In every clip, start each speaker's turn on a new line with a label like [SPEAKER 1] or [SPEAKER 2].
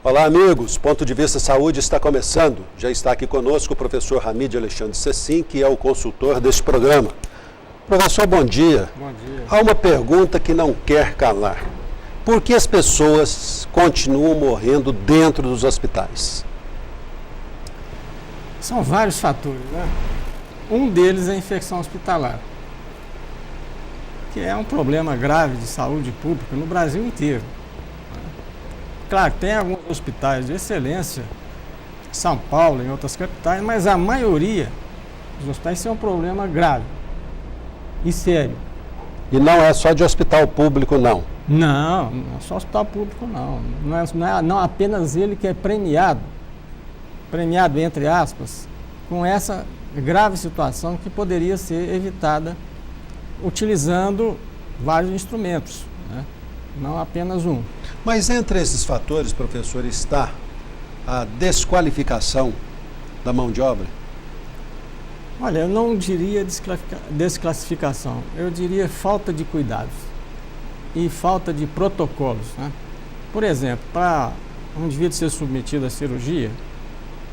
[SPEAKER 1] Olá, amigos. Ponto de Vista Saúde está começando. Já está aqui conosco o professor Hamid Alexandre Cecim, que é o consultor deste programa. Professor, bom dia.
[SPEAKER 2] Bom dia.
[SPEAKER 1] Há uma pergunta que não quer calar. Por que as pessoas continuam morrendo dentro dos hospitais?
[SPEAKER 2] São vários fatores, né? Um deles é a infecção hospitalar, que é um problema grave de saúde pública no Brasil inteiro. Claro, tem alguns hospitais de excelência, São Paulo e outras capitais, mas a maioria dos hospitais tem um problema grave e sério.
[SPEAKER 1] E não é só de hospital público, não?
[SPEAKER 2] Não é só hospital público, não. Não apenas ele que é premiado entre aspas, com essa grave situação que poderia ser evitada utilizando vários instrumentos, né? Não apenas um.
[SPEAKER 1] Mas entre esses fatores, professor, está a desqualificação da mão de obra?
[SPEAKER 2] Olha, eu não diria desclassificação, eu diria falta de cuidados e falta de protocolos, né? Por exemplo, para um indivíduo ser submetido à cirurgia,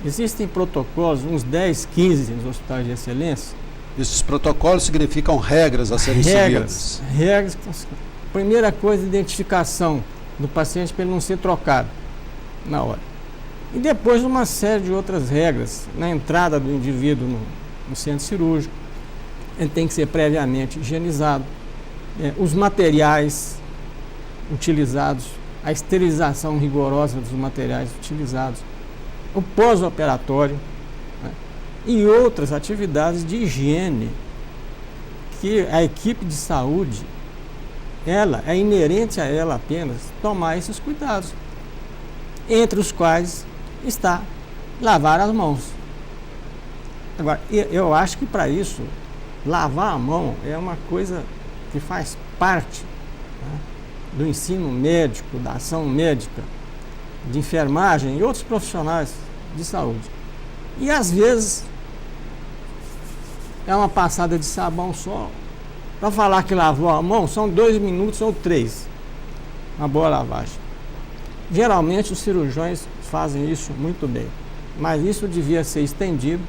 [SPEAKER 2] existem protocolos, uns 10, 15 nos hospitais de excelência.
[SPEAKER 1] Esses protocolos significam regras a serem seguidas.
[SPEAKER 2] Regras. Primeira coisa, identificação do paciente para ele não ser trocado na hora. E depois uma série de outras regras. Na entrada do indivíduo no centro cirúrgico, ele tem que ser previamente higienizado. Os materiais utilizados, a esterilização rigorosa dos materiais utilizados, o pós-operatório, né? E outras atividades de higiene que a equipe de saúde, é inerente a ela apenas tomar esses cuidados, entre os quais está lavar as mãos. Agora, eu acho que para isso, lavar a mão é uma coisa que faz parte, né, do ensino médico, da ação médica, de enfermagem e outros profissionais de saúde. E às vezes é uma passada de sabão só. Para falar que lavou a mão, são 2 minutos ou 3, uma boa lavagem. Geralmente os cirurgiões fazem isso muito bem, mas isso devia ser estendido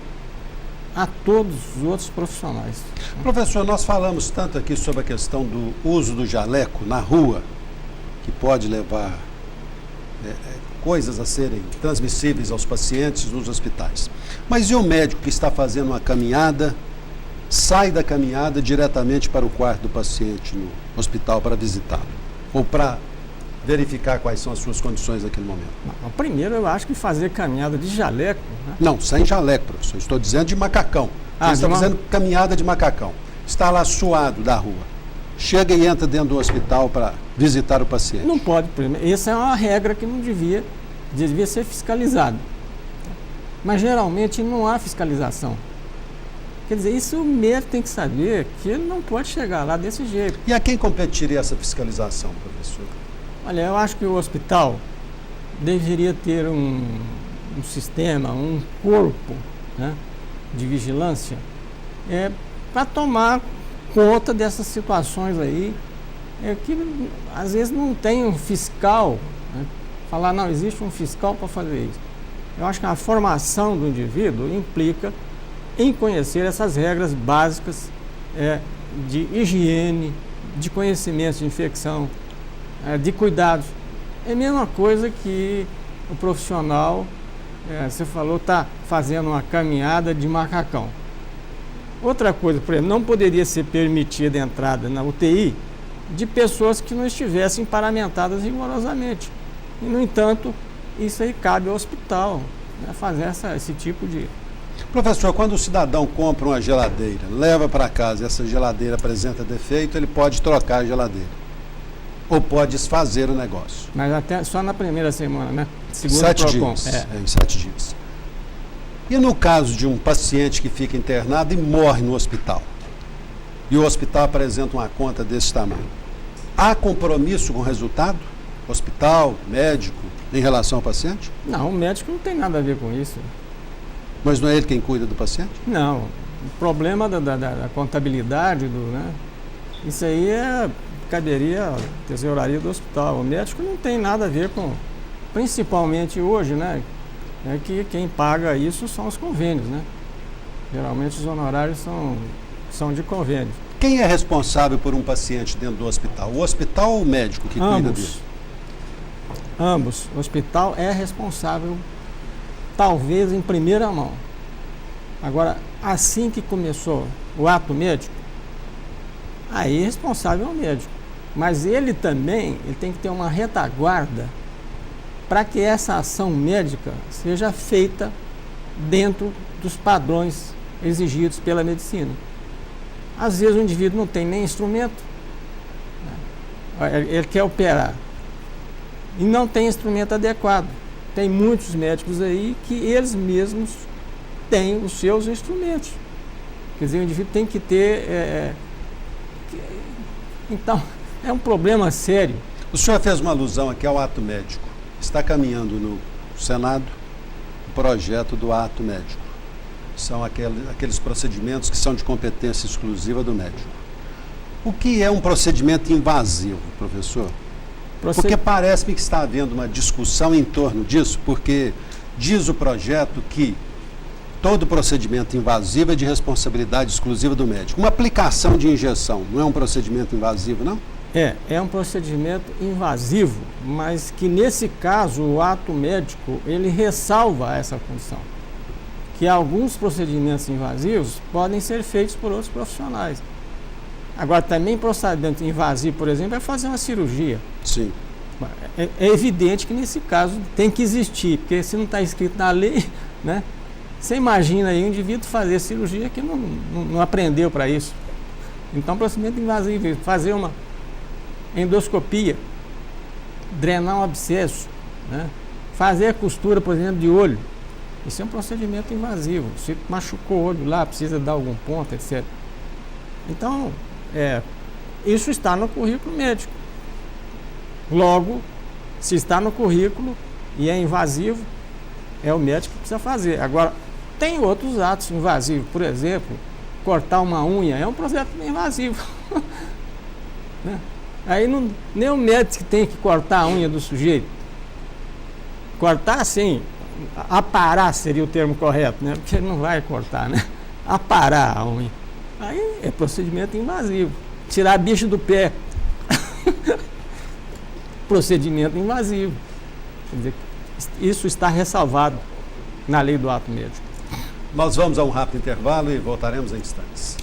[SPEAKER 2] a todos os outros profissionais.
[SPEAKER 1] Professor, nós falamos tanto aqui sobre a questão do uso do jaleco na rua, que pode levar coisas a serem transmissíveis aos pacientes nos hospitais. Mas e o médico que está fazendo uma caminhada, sai da caminhada diretamente para o quarto do paciente no hospital para visitá-lo, ou para verificar quais são as suas condições naquele momento?
[SPEAKER 2] Não, primeiro, eu acho que fazer caminhada de jaleco, né?
[SPEAKER 1] Não, sem jaleco, professor. Estou dizendo de macacão. Você está fazendo caminhada de macacão. Está lá suado da rua. Chega e entra dentro do hospital para visitar o paciente.
[SPEAKER 2] Não pode. Essa é uma regra que não devia ser fiscalizada. Mas geralmente não há fiscalização. Quer dizer, isso o médico tem que saber que ele não pode chegar lá desse jeito.
[SPEAKER 1] E a quem competiria essa fiscalização, professor?
[SPEAKER 2] Olha, eu acho que o hospital deveria ter um sistema, um corpo, né, de vigilância para tomar conta dessas situações aí, que às vezes não tem um fiscal, né, falar, não, existe um fiscal para fazer isso. Eu acho que a formação do indivíduo implica em conhecer essas regras básicas de higiene, de conhecimento de infecção, de cuidados. É a mesma coisa que o profissional, você falou, está fazendo uma caminhada de macacão. Outra coisa, por exemplo, não poderia ser permitida a entrada na UTI de pessoas que não estivessem paramentadas rigorosamente. E, no entanto, isso aí cabe ao hospital, né, fazer esse tipo de...
[SPEAKER 1] Professor, quando o cidadão compra uma geladeira, leva para casa e essa geladeira apresenta defeito, ele pode trocar a geladeira. Ou pode desfazer o negócio.
[SPEAKER 2] Mas até só na primeira semana, né? Segundo
[SPEAKER 1] 7 dias. Em 7 dias. E no caso de um paciente que fica internado e morre no hospital, e o hospital apresenta uma conta desse tamanho, há compromisso com o resultado? Hospital, médico, em relação ao paciente?
[SPEAKER 2] Não, o médico não tem nada a ver com isso.
[SPEAKER 1] Mas não é ele quem cuida do paciente?
[SPEAKER 2] Não. O problema da contabilidade, né? Isso aí caberia à tesouraria do hospital. O médico não tem nada a ver com principalmente hoje, né, é que quem paga isso são os convênios, né? Geralmente os honorários são de convênio.
[SPEAKER 1] Quem é responsável por um paciente dentro do hospital? O hospital ou o médico que cuida dele?
[SPEAKER 2] Ambos. O hospital é responsável, talvez em primeira mão. Agora, assim que começou o ato médico, aí responsável é o médico. Mas ele também tem que ter uma retaguarda para que essa ação médica seja feita dentro dos padrões exigidos pela medicina. Às vezes o indivíduo não tem nem instrumento, né? Ele quer operar e não tem instrumento adequado. Tem muitos médicos aí que eles mesmos têm os seus instrumentos. Quer dizer, o indivíduo tem que ter... Então, é um problema sério.
[SPEAKER 1] O senhor fez uma alusão aqui ao ato médico. Está caminhando no Senado o projeto do ato médico. São aqueles procedimentos que são de competência exclusiva do médico. O que é um procedimento invasivo, professor? Porque parece-me que está havendo uma discussão em torno disso, porque diz o projeto que todo procedimento invasivo é de responsabilidade exclusiva do médico. Uma aplicação de injeção não é um procedimento invasivo, não?
[SPEAKER 2] É um procedimento invasivo, mas que nesse caso o ato médico, ele ressalva essa condição. Que alguns procedimentos invasivos podem ser feitos por outros profissionais. Agora, também procedimento invasivo, por exemplo, é fazer uma cirurgia.
[SPEAKER 1] Sim.
[SPEAKER 2] É evidente que nesse caso tem que existir, porque se não está escrito na lei, né? Você imagina aí um indivíduo fazer cirurgia que não aprendeu para isso. Então, procedimento invasivo, fazer uma endoscopia, drenar um abscesso, né? Fazer a costura, por exemplo, de olho. Isso é um procedimento invasivo. Se machucou o olho lá, precisa dar algum ponto, etc. Então, isso está no currículo médico. Logo, se está no currículo e é invasivo, é o médico que precisa fazer. Agora, tem outros atos invasivos. Por exemplo, cortar uma unha é um processo invasivo. Né? Aí nem o médico tem que cortar a unha do sujeito. Cortar, sim. Aparar seria o termo correto, né? Porque ele não vai cortar, né? Aparar a unha. Aí é procedimento invasivo. Tirar bicho do pé. Procedimento invasivo. Quer dizer, isso está ressalvado na lei do ato médico.
[SPEAKER 1] Nós vamos a um rápido intervalo e voltaremos em instantes.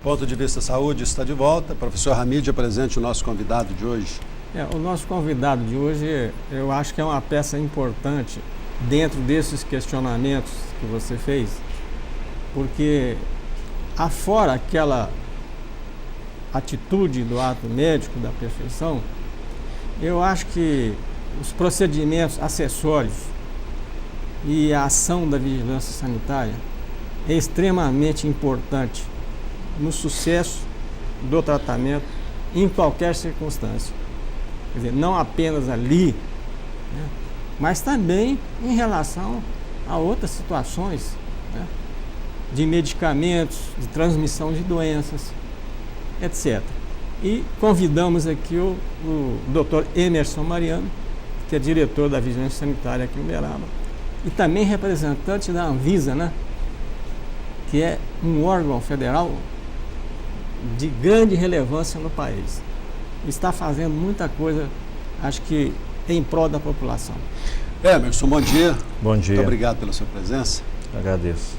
[SPEAKER 1] Ponto de Vista Saúde está de volta. Professor Hamid, apresente o nosso convidado de hoje.
[SPEAKER 2] O nosso convidado de hoje, eu acho que é uma peça importante dentro desses questionamentos que você fez, porque afora aquela atitude do ato médico da perfeição, eu acho que os procedimentos acessórios e a ação da vigilância sanitária é extremamente importante no sucesso do tratamento em qualquer circunstância. Quer dizer, não apenas ali, né, mas também em relação a outras situações, né, de medicamentos, de transmissão de doenças, etc. E convidamos aqui o Dr. Emerson Mariano, que é diretor da Vigilância Sanitária aqui em Uberaba, e também representante da Anvisa, né, que é um órgão federal de grande relevância no país. Está fazendo muita coisa, acho que em prol da população.
[SPEAKER 1] Emerson, bom dia.
[SPEAKER 3] Bom dia.
[SPEAKER 1] Muito obrigado pela sua presença.
[SPEAKER 3] Agradeço.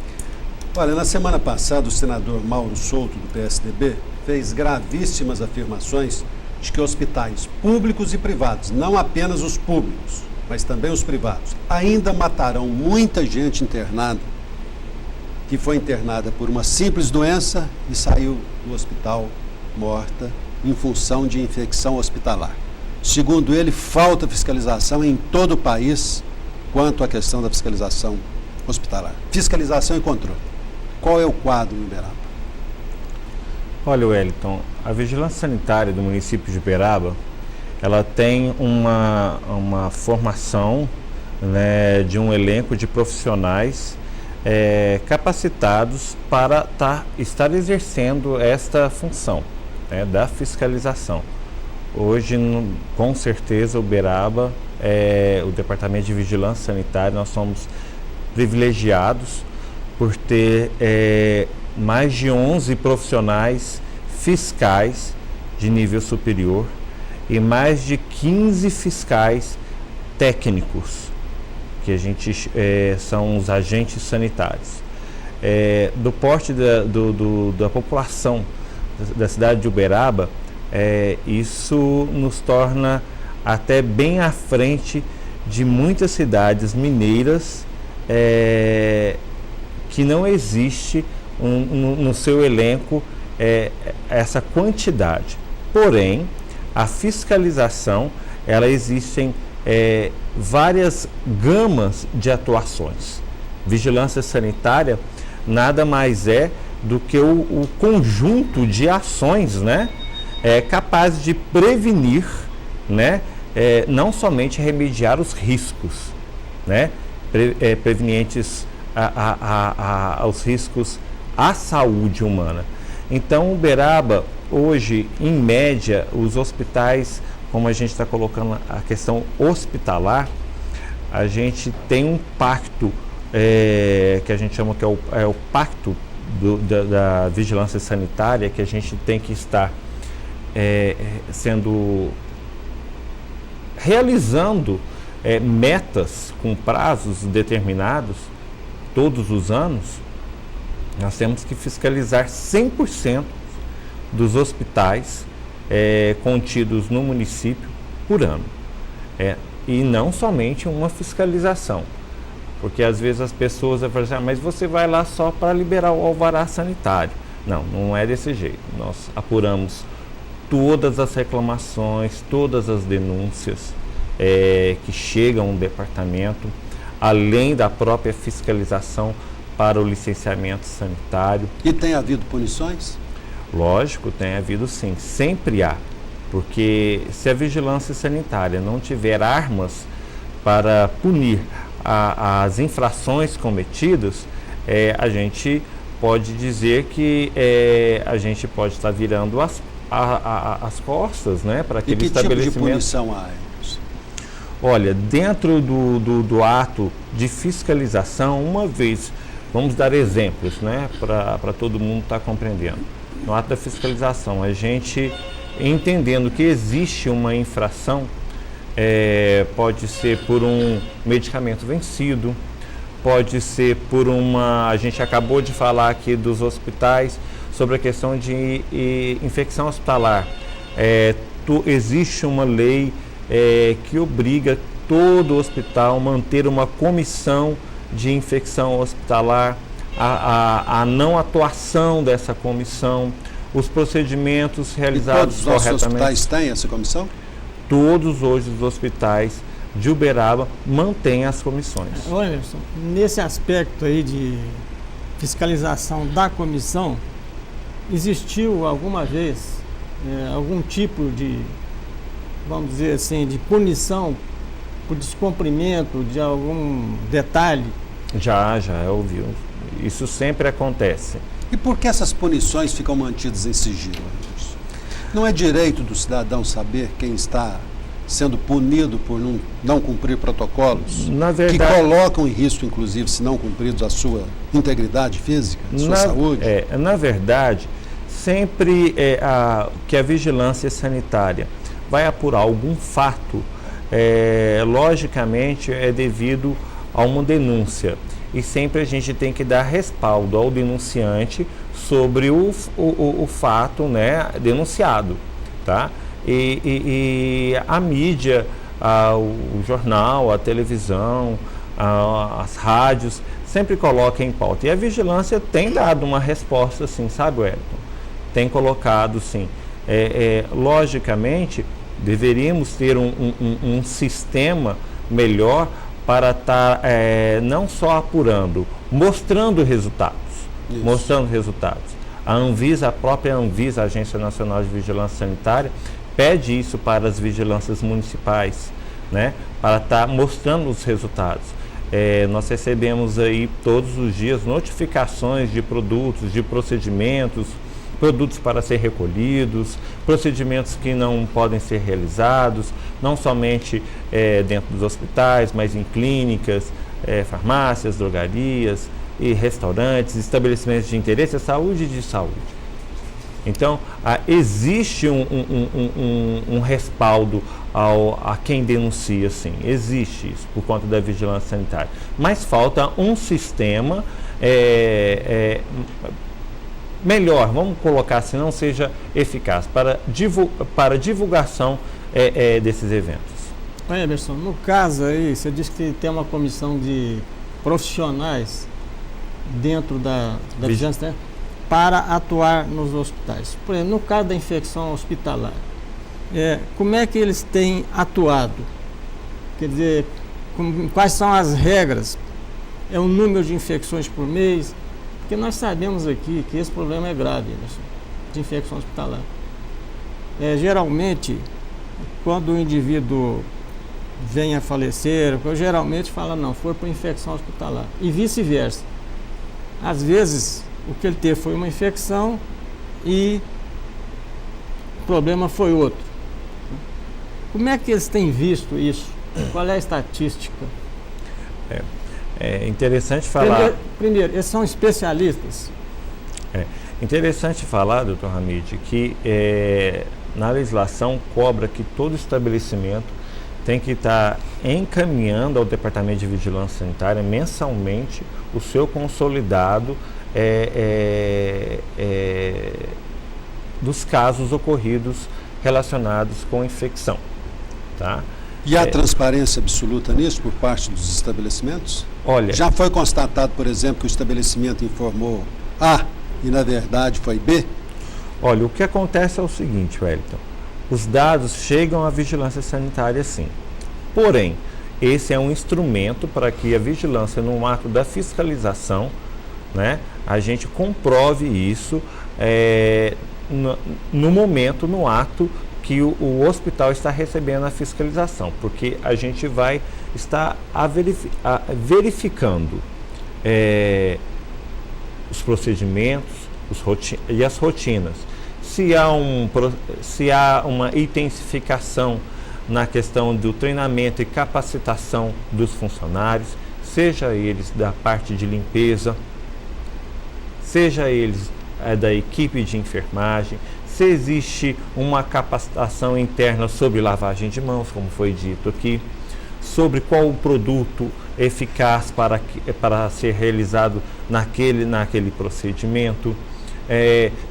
[SPEAKER 1] Olha, na semana passada, o senador Mauro Souto, do PSDB, fez gravíssimas afirmações de que hospitais públicos e privados, não apenas os públicos, mas também os privados, ainda matarão muita gente internada, que foi internada por uma simples doença e saiu do hospital morta em função de infecção hospitalar. Segundo ele, falta fiscalização em todo o país quanto à questão da fiscalização hospitalar. Fiscalização e controle. Qual é o quadro no Uberaba?
[SPEAKER 3] Olha, Wellington, a vigilância sanitária do município de Uberaba, ela tem uma formação, né, de um elenco de profissionais capacitados para estar exercendo esta função, né, da fiscalização. Hoje, com certeza, Uberaba, o Departamento de Vigilância Sanitária, nós somos privilegiados por ter mais de 11 profissionais fiscais de nível superior e mais de 15 fiscais técnicos, que a gente são os agentes sanitários. Do porte da população da cidade de Uberaba, isso nos torna até bem à frente de muitas cidades mineiras que não existe no seu elenco essa quantidade. Porém, a fiscalização, ela existem várias gamas de atuações. Vigilância sanitária nada mais é do que o conjunto de ações, né, capazes de prevenir, né, não somente remediar os riscos, né, prevenientes aos riscos à saúde humana. Então, Uberaba, hoje, em média, os hospitais, como a gente está colocando a questão hospitalar, a gente tem um pacto que a gente chama que é o pacto da vigilância sanitária, que a gente tem que estar realizando metas com prazos determinados todos os anos. Nós temos que fiscalizar 100% dos hospitais contidos no município por ano. E não somente uma fiscalização, porque às vezes as pessoas vão falar assim, mas você vai lá só para liberar o alvará sanitário. Não, não é desse jeito. Nós apuramos todas as reclamações, todas as denúncias que chegam ao departamento, além da própria fiscalização para o licenciamento sanitário.
[SPEAKER 1] E tem havido punições?
[SPEAKER 3] Lógico, tem havido sim, sempre há, porque se a vigilância sanitária não tiver armas para punir as infrações cometidas, a gente pode dizer que a gente pode estar virando as costas, né, para aquele estabelecimento.
[SPEAKER 1] Que tipo de punição há?
[SPEAKER 3] Olha, dentro do ato de fiscalização, uma vez, vamos dar exemplos, né, para todo mundo estar compreendendo. No ato da fiscalização, a gente entendendo que existe uma infração, pode ser por um medicamento vencido, pode ser por a gente acabou de falar aqui dos hospitais, sobre a questão de infecção hospitalar. Existe uma lei que obriga todo hospital a manter uma comissão de infecção hospitalar, a não atuação dessa comissão, os procedimentos realizados corretamente.
[SPEAKER 1] Todos os hospitais têm essa comissão?
[SPEAKER 3] Todos hoje os hospitais de Uberaba mantêm as comissões.
[SPEAKER 2] Olha, Emerson, nesse aspecto aí de fiscalização da comissão, existiu alguma vez algum tipo de, vamos dizer assim, de punição por descumprimento de algum detalhe?
[SPEAKER 3] Já ouviu. Isso sempre acontece.
[SPEAKER 1] E por que essas punições ficam mantidas em sigilo? Não é direito do cidadão saber quem está sendo punido por não cumprir protocolos,
[SPEAKER 3] na verdade,
[SPEAKER 1] que colocam em risco, inclusive, se não cumpridos, a sua integridade física, a sua saúde?
[SPEAKER 3] Na verdade, sempre que a vigilância sanitária vai apurar algum fato, logicamente é devido a uma denúncia. E sempre a gente tem que dar respaldo ao denunciante sobre o fato, né, denunciado, tá? E a mídia, o jornal, a televisão, as rádios, sempre coloca em pauta. E a vigilância tem dado uma resposta, sim, sabe, Wellington? Tem colocado, sim. Logicamente, deveríamos ter um sistema melhor para estar não só apurando, mostrando resultados. Isso. Mostrando resultados. A própria Anvisa, a Agência Nacional de Vigilância Sanitária, pede isso para as vigilâncias municipais, né, para estar mostrando os resultados. Nós recebemos aí todos os dias notificações de produtos, de procedimentos, produtos para ser recolhidos, procedimentos que não podem ser realizados, não somente dentro dos hospitais, mas em clínicas, farmácias, drogarias e restaurantes, estabelecimentos de interesse à saúde e de saúde. Então, existe um respaldo a quem denuncia, sim, existe isso, por conta da vigilância sanitária. Mas falta um sistema melhor, vamos colocar assim, não seja eficaz, para divulgação desses eventos.
[SPEAKER 2] Olha, Emerson, no caso aí, você disse que tem uma comissão de profissionais dentro da vigilância sanitária para atuar nos hospitais. Por exemplo, no caso da infecção hospitalar, como é que eles têm atuado? Quer dizer, quais são as regras? É o número de infecções por mês? Porque nós sabemos aqui que esse problema é grave, Emerson, de infecção hospitalar. Geralmente, quando o indivíduo vem a falecer, eu geralmente falo, não, foi por infecção hospitalar. E vice-versa. Às vezes, o que ele teve foi uma infecção e o problema foi outro. Como é que eles têm visto isso? Qual é a estatística?
[SPEAKER 3] É interessante falar...
[SPEAKER 2] Primeiro, eles são especialistas?
[SPEAKER 3] Interessante falar, doutor Hamid, que na legislação cobra que todo estabelecimento tem que estar encaminhando ao Departamento de Vigilância Sanitária mensalmente o seu consolidado dos casos ocorridos relacionados com infecção. Tá?
[SPEAKER 1] E há transparência absoluta nisso por parte dos estabelecimentos?
[SPEAKER 3] Olha,
[SPEAKER 1] já foi constatado, por exemplo, que o estabelecimento informou A e na verdade foi B?
[SPEAKER 3] Olha, o que acontece é o seguinte, Wellington, os dados chegam à vigilância sanitária sim, porém, esse é um instrumento para que a vigilância, no ato da fiscalização, né, a gente comprove isso no momento, no ato que o hospital está recebendo a fiscalização, porque a gente vai estar verificando os procedimentos e as rotinas. Se há uma intensificação na questão do treinamento e capacitação dos funcionários, seja eles da parte de limpeza, seja eles da equipe de enfermagem, se existe uma capacitação interna sobre lavagem de mãos, como foi dito aqui, sobre qual o produto eficaz para ser realizado naquele procedimento,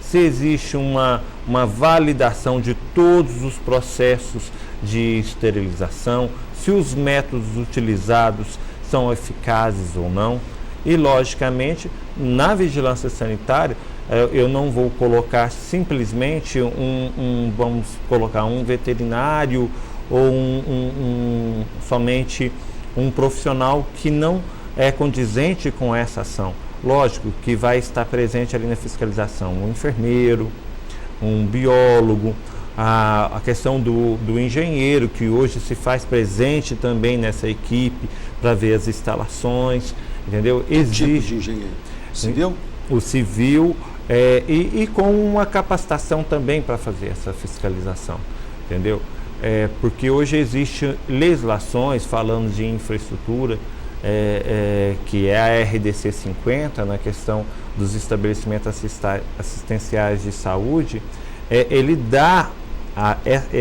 [SPEAKER 3] se existe uma validação de todos os processos de esterilização, se os métodos utilizados são eficazes ou não. E, logicamente, na vigilância sanitária, eu não vou colocar simplesmente vamos colocar um veterinário ou somente um profissional que não é condizente com essa ação. Lógico que vai estar presente ali na fiscalização um enfermeiro, um biólogo, a questão do engenheiro, que hoje se faz presente também nessa equipe para ver as instalações, entendeu?
[SPEAKER 1] Existe tipo de engenheiro? Civil?
[SPEAKER 3] O civil e com uma capacitação também para fazer essa fiscalização, entendeu? Porque hoje existem legislações falando de infraestrutura, que é a RDC 50, na questão dos estabelecimentos assistenciais de saúde, ele dá,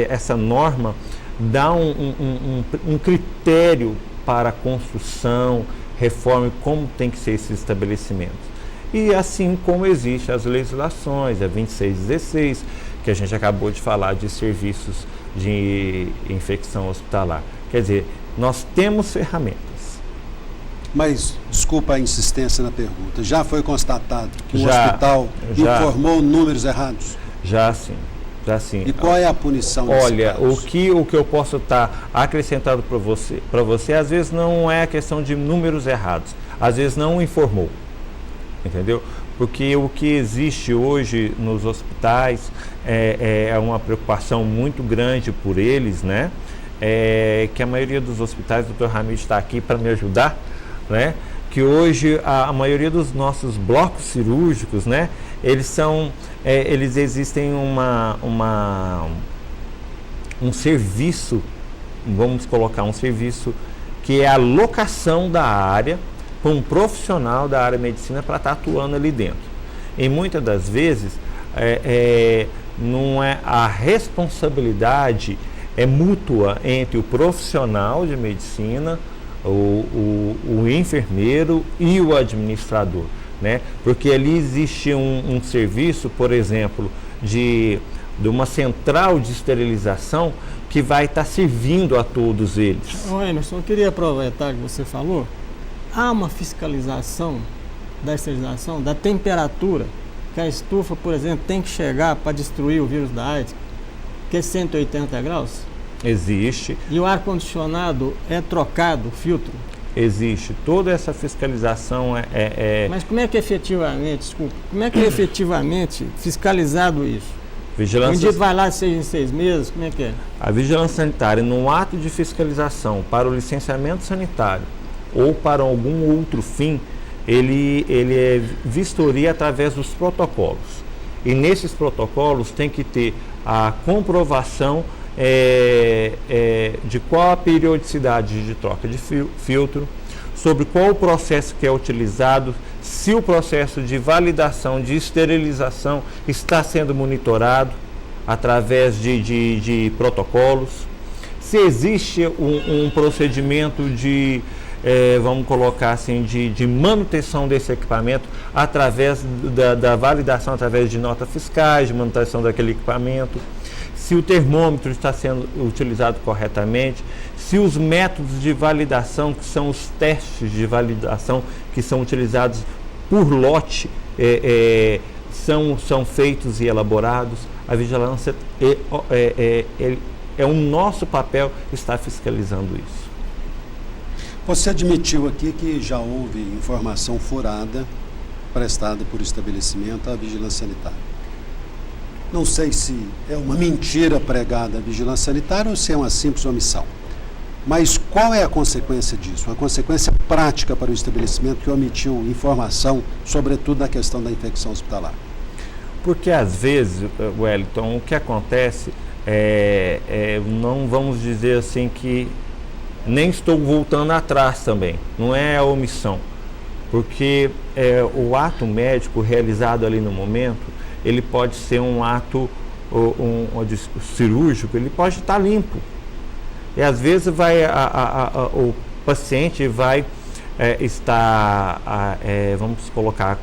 [SPEAKER 3] essa norma dá um critério para a construção, reforma, como tem que ser esses estabelecimentos. E assim como existem as legislações, a 2616, que a gente acabou de falar de serviços de infecção hospitalar. Quer dizer, nós temos ferramentas.
[SPEAKER 1] Mas, desculpa a insistência na pergunta, já foi constatado que o hospital informou números errados?
[SPEAKER 3] Já sim.
[SPEAKER 1] E qual é a punição nesse
[SPEAKER 3] Olha,
[SPEAKER 1] caso?
[SPEAKER 3] o que eu posso estar acrescentando para você, às vezes não é a questão de números errados, às vezes não informou, entendeu? Porque o que existe hoje nos hospitais é uma preocupação muito grande por eles, né? Que a maioria dos hospitais, o Dr. Hamid está aqui para me ajudar, né? Que hoje a maioria dos nossos blocos cirúrgicos, né? eles existem um serviço, vamos colocar um serviço que é a locação da área para um profissional da área de medicina para estar atuando ali dentro. E muitas das vezes não é a responsabilidade é mútua entre o profissional de medicina, o enfermeiro e o administrador, né? Porque ali existe um serviço, por exemplo, de uma central de esterilização que vai estar servindo a todos eles.
[SPEAKER 2] Emerson, eu queria aproveitar que você falou, há uma fiscalização da esterilização, da temperatura, que a estufa, por exemplo, tem que chegar para destruir o vírus da AIDS, que é 180 graus?
[SPEAKER 3] Existe.
[SPEAKER 2] E o ar-condicionado é trocado, o filtro?
[SPEAKER 3] Existe. Toda essa fiscalização
[SPEAKER 2] Mas como é que é efetivamente fiscalizado isso?
[SPEAKER 3] Vigilância...
[SPEAKER 2] Um dia vai lá de 6 em 6 meses, como é que é?
[SPEAKER 3] A vigilância sanitária, no ato de fiscalização para o licenciamento sanitário ou para algum outro fim, ele é vistoria através dos protocolos. E nesses protocolos tem que ter a comprovação de qual a periodicidade de troca de filtro, sobre qual o processo que é utilizado, se o processo de validação, de esterilização está sendo monitorado através de protocolos, se existe um procedimento vamos colocar assim, de manutenção desse equipamento através da validação, através de notas fiscais, de manutenção daquele equipamento, se o termômetro está sendo utilizado corretamente, se os métodos de validação, que são os testes de validação que são utilizados por lote, são feitos e elaborados. A vigilância é o nosso papel estar fiscalizando isso.
[SPEAKER 1] Você admitiu aqui que já houve informação furada prestada por estabelecimento à vigilância sanitária. Não sei se é uma mentira pregada à vigilância sanitária ou se é uma simples omissão. Mas qual é a consequência disso? Uma consequência prática para o estabelecimento que omitiu informação, sobretudo na questão da infecção hospitalar?
[SPEAKER 3] Porque às vezes, Wellington, o que acontece não vamos dizer assim que nem estou voltando atrás também, não é a omissão, porque o ato médico realizado ali no momento, ele pode ser um ato cirúrgico, ele pode estar limpo. E às vezes o paciente vai estar, vamos colocar,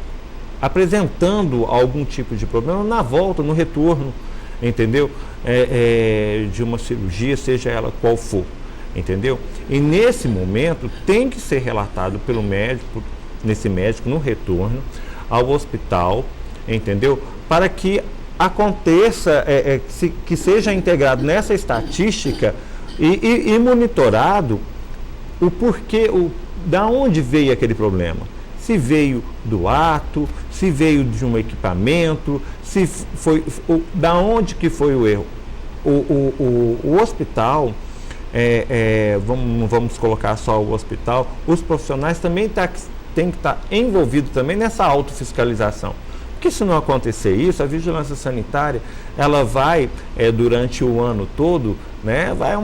[SPEAKER 3] apresentando algum tipo de problema na volta, no retorno, entendeu? De uma cirurgia, seja ela qual for. Entendeu? E nesse momento tem que ser relatado pelo médico, no retorno ao hospital, entendeu? Para que aconteça, que seja integrado nessa estatística e monitorado o porquê, da onde veio aquele problema. Se veio do ato, se veio de um equipamento, se foi, da onde que foi o erro. O hospital, vamos colocar só o hospital, os profissionais também têm que estar envolvidos também nessa autofiscalização. Porque se não acontecer isso, a vigilância sanitária, ela vai, durante o ano todo, né, vai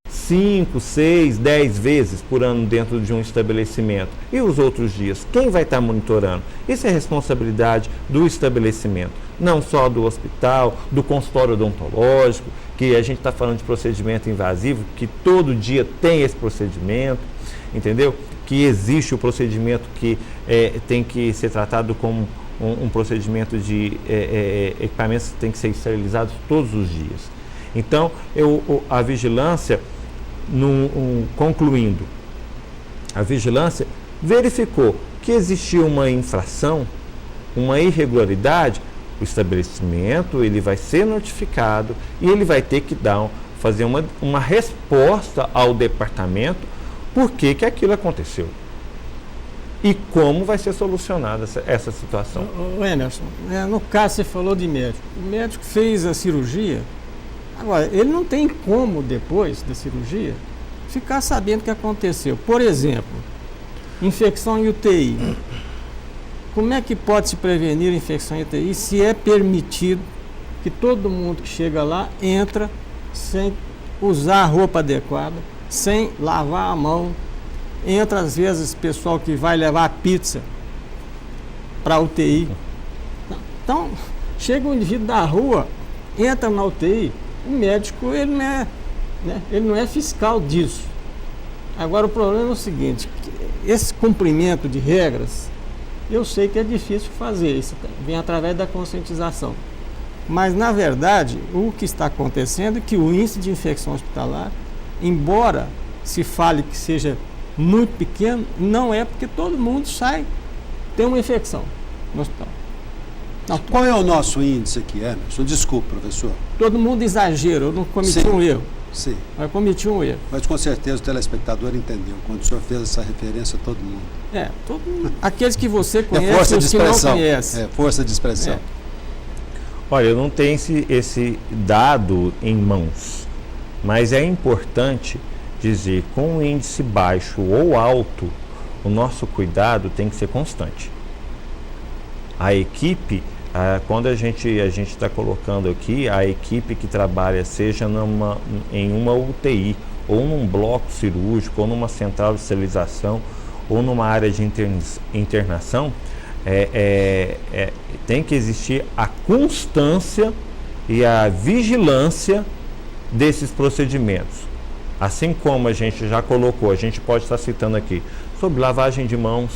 [SPEAKER 3] 5, 6, 10 vezes por ano dentro de um estabelecimento. E os outros dias, quem vai estar monitorando? Isso é responsabilidade do estabelecimento, não só do hospital, do consultório odontológico, que a gente está falando de procedimento invasivo, que todo dia tem esse procedimento, entendeu? Que existe o procedimento que tem que ser tratado como um procedimento de equipamentos que tem que ser esterilizados todos os dias. Então, a vigilância, concluindo, a vigilância verificou que existia uma infração, uma irregularidade, o estabelecimento ele vai ser notificado e ele vai ter que fazer uma resposta ao departamento por que aquilo aconteceu e como vai ser solucionada essa situação.
[SPEAKER 2] Emerson, no caso você falou de médico. O médico fez a cirurgia, agora ele não tem como depois da cirurgia ficar sabendo o que aconteceu. Por exemplo, infecção em UTI. como é que pode se prevenir a infecção em UTI se é permitido que todo mundo que chega lá entra sem usar a roupa adequada, sem lavar a mão, entra às vezes pessoal que vai levar pizza para a UTI. Então, chega um indivíduo da rua, entra na UTI, o médico ele não é fiscal disso. Agora o problema é o seguinte, esse cumprimento de regras, eu sei que é difícil fazer, isso vem através da conscientização. Mas, na verdade, o que está acontecendo é que o índice de infecção hospitalar, embora se fale que seja muito pequeno, não é porque todo mundo tem uma infecção no hospital. Não,
[SPEAKER 1] Qual é o nosso índice aqui, Emerson? Desculpe, professor.
[SPEAKER 2] todo mundo exagera, eu não cometi
[SPEAKER 1] Sim.
[SPEAKER 2] um erro,
[SPEAKER 1] Sim,
[SPEAKER 2] mas cometi um erro.
[SPEAKER 1] mas com certeza o telespectador entendeu quando o senhor fez essa referência a todo mundo.
[SPEAKER 2] Todo mundo, aqueles que você
[SPEAKER 1] É
[SPEAKER 2] conhece
[SPEAKER 1] força
[SPEAKER 2] e
[SPEAKER 1] de
[SPEAKER 2] os que não
[SPEAKER 1] expressão.
[SPEAKER 2] conhece.
[SPEAKER 1] É força de expressão.
[SPEAKER 2] É.
[SPEAKER 3] Olha, eu não tenho esse dado em mãos, mas é importante dizer, com um índice baixo ou alto, o nosso cuidado tem que ser constante. A equipe, quando a gente está colocando aqui, a equipe que trabalha, seja em uma UTI, ou num bloco cirúrgico, ou numa central de esterilização, ou numa área de internação, tem que existir a constância e a vigilância desses procedimentos. Assim como a gente já colocou, a gente pode estar citando aqui, sobre lavagem de mãos,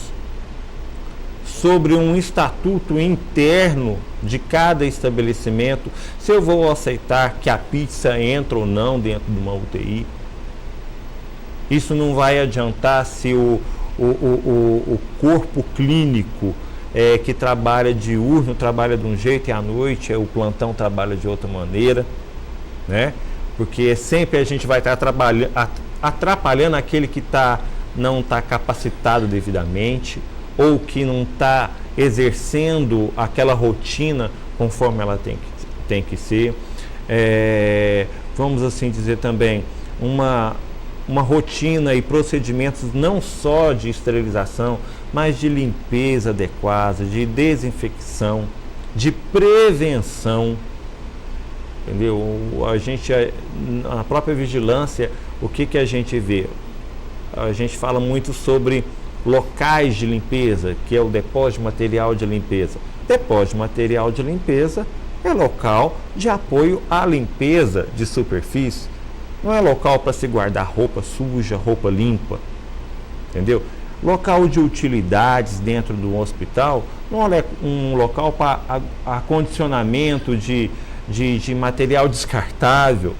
[SPEAKER 3] sobre um estatuto interno de cada estabelecimento, se eu vou aceitar que a pizza entra ou não dentro de uma UTI. Isso não vai adiantar se o corpo clínico que trabalha diurno trabalha de um jeito e à noite o plantão trabalha de outra maneira, né? Porque sempre a gente vai estar atrapalhando aquele que não está capacitado devidamente ou que não está exercendo aquela rotina conforme ela tem que ser. Vamos assim dizer também, uma rotina e procedimentos não só de esterilização, mas de limpeza adequada, de desinfecção, de prevenção, entendeu? Na própria vigilância, o que a gente vê? A gente fala muito sobre locais de limpeza, que é o depósito de material de limpeza. Depósito de material de limpeza é local de apoio à limpeza de superfície. Não é local para se guardar roupa suja, roupa limpa, entendeu? Local de utilidades dentro do hospital não é um local para acondicionamento de material descartável,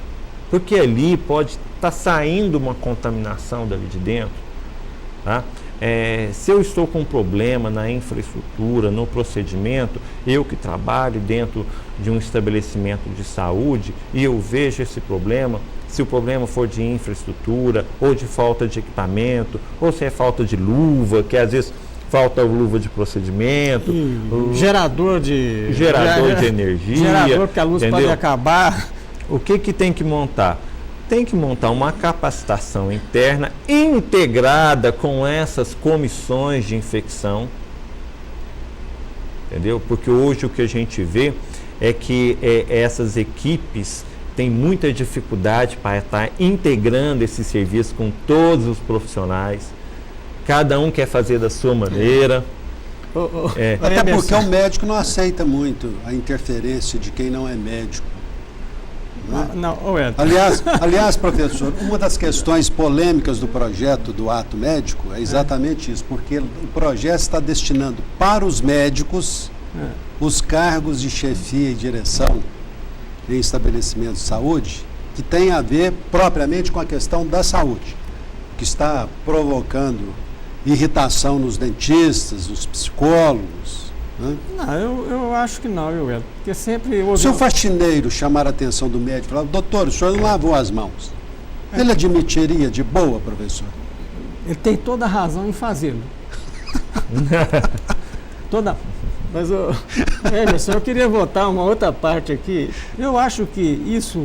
[SPEAKER 3] porque ali pode estar saindo uma contaminação dali de dentro, tá? Se eu estou com um problema na infraestrutura, no procedimento, eu que trabalho dentro de um estabelecimento de saúde e eu vejo esse problema, se o problema for de infraestrutura, ou de falta de equipamento, ou se é falta de luva, que às vezes falta luva de procedimento,
[SPEAKER 2] Gerador de
[SPEAKER 3] energia,
[SPEAKER 2] gerador que a luz
[SPEAKER 3] entendeu?
[SPEAKER 2] pode acabar.
[SPEAKER 3] O que tem que montar? Tem que montar uma capacitação interna integrada com essas comissões de infecção, entendeu? Porque hoje o que a gente vê é que essas equipes têm muita dificuldade para estar integrando esse serviço com todos os profissionais. Cada um quer fazer da sua maneira.
[SPEAKER 1] Até porque o médico não aceita muito a interferência de quem não é médico. Aliás, professor, uma das questões polêmicas do projeto do ato médico é exatamente isso, porque o projeto está destinando para os médicos os cargos de chefia e direção em estabelecimentos de saúde que tem a ver propriamente com a questão da saúde, que está provocando irritação nos dentistas, nos psicólogos. Né?
[SPEAKER 2] Não, eu acho que não, porque sempre houve...
[SPEAKER 1] Se o faxineiro chamar a atenção do médico e falar, doutor, o senhor não lavou as mãos, ele admitiria de boa, professor?
[SPEAKER 2] Ele tem toda a razão em fazê-lo. Mas, Emerson, eu queria voltar uma outra parte aqui. Eu acho que isso